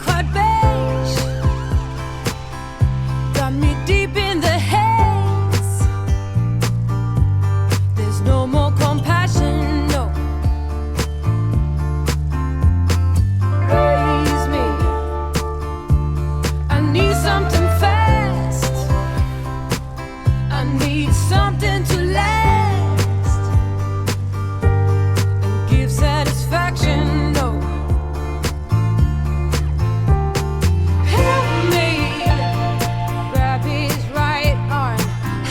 cut beige got me deep in the haze. There's no more compassion, no. Raise me, I need something fast, I need something to last and give satisfaction, no. Help me, grab his right arm.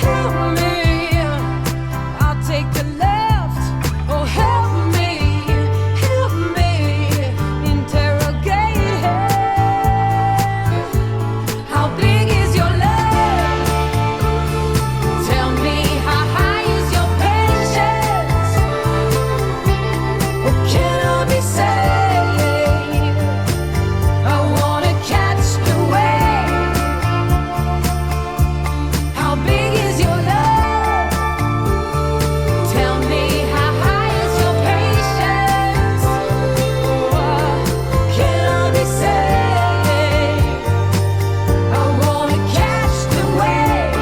Help me, I'll take the left. Oh, help me, interrogate him. How big is your love? Tell me, how high is your patience? Oh, can I be saved? I wanna catch the wave. How big is your love? Tell me, how high is your patience? Oh, can I be saved? I wanna catch the wave.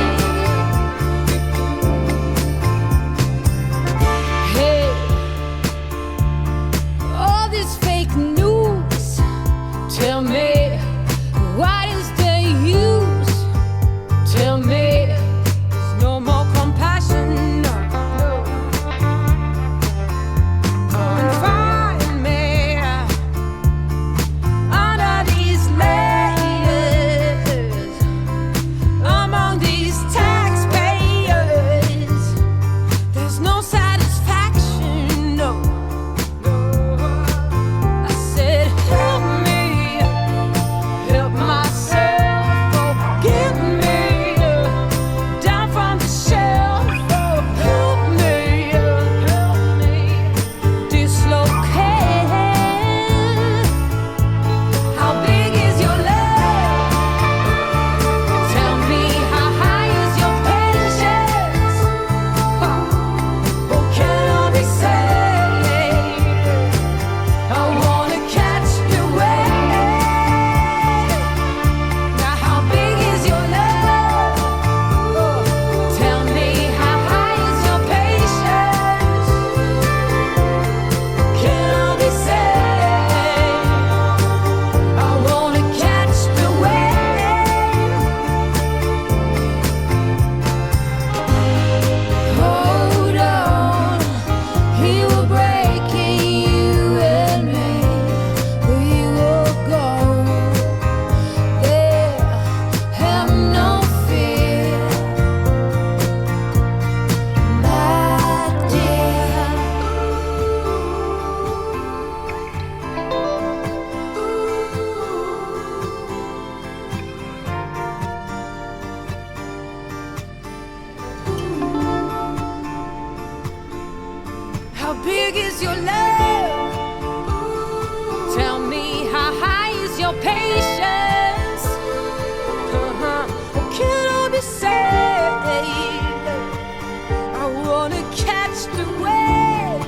Hey, all this fake news, tell me, what is the use? Tell me, there's no more compassion, no. Come and find me under these layers, among these taxpayers. There's no satisfaction, no. I said, help me, help myself, oh, get me down from the shelf, oh, help me, dislocate. How big is your love? Tell me, how high is your patience? Oh, can I be saved? I wanna catch the wave. Now, how big is your love? Tell me, how high is your patience? Can I be saved? I wanna catch the wave. Hold on, he will break you and me. We will go there, have no fear, my dear. How big is your love? Tell me, how high is your patience? Oh, can I be saved? I wanna catch the wave.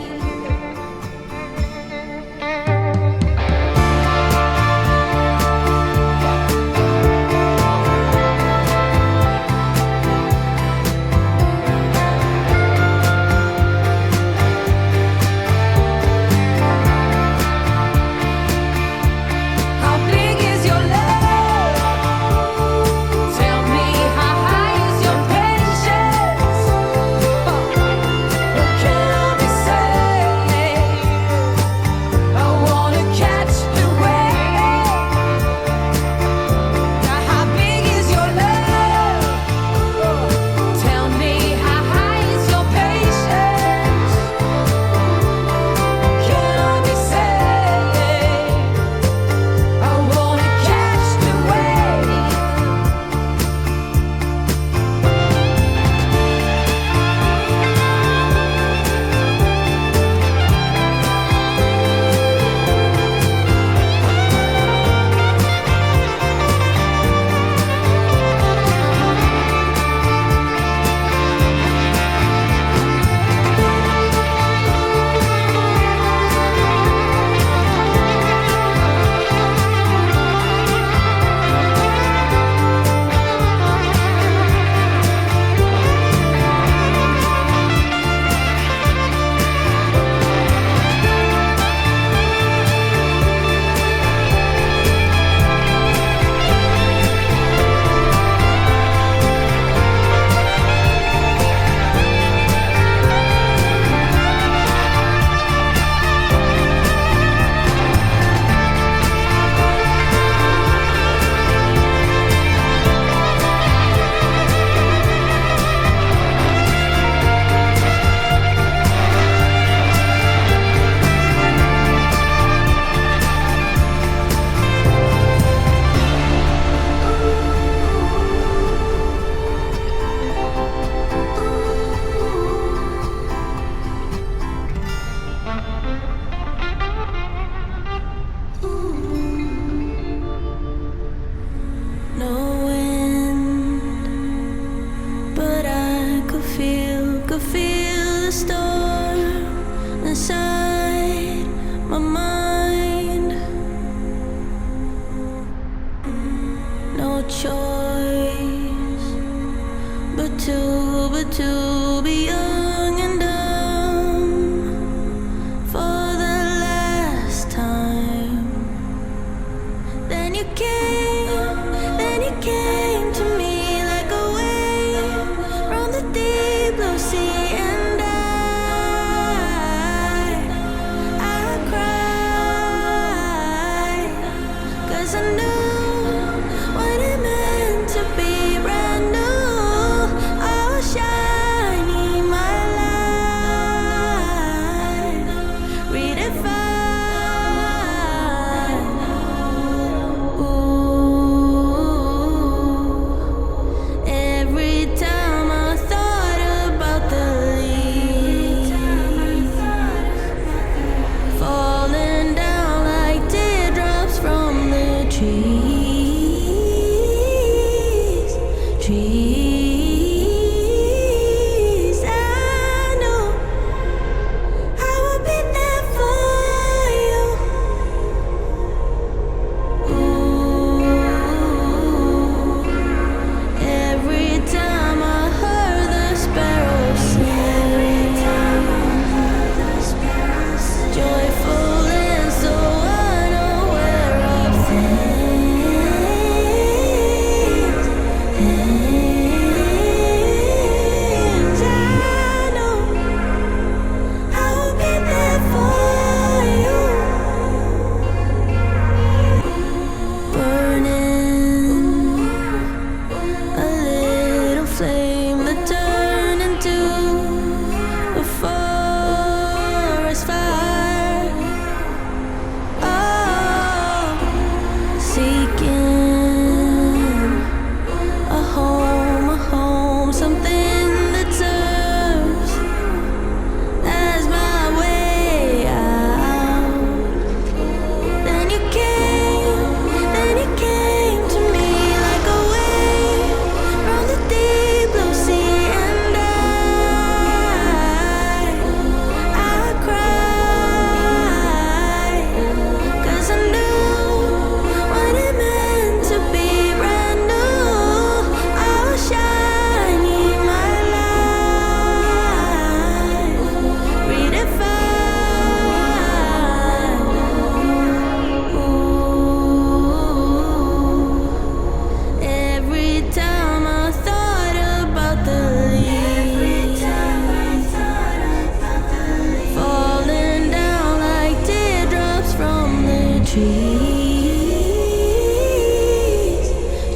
How big is your love?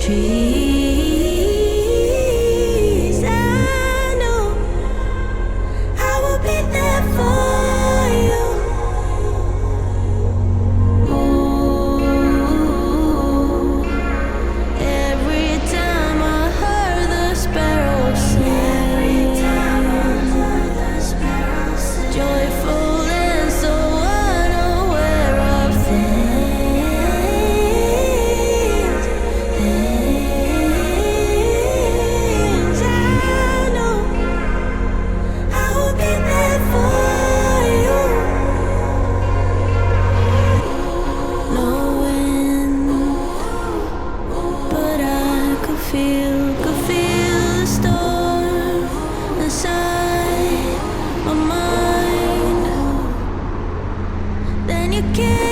trees. I know I will be there for you. Ooh, every time I heard the sparrows sing, joyful and so unaware of things. I know I will be there for you. No wind, but I could feel the storm inside my mind. Then you came.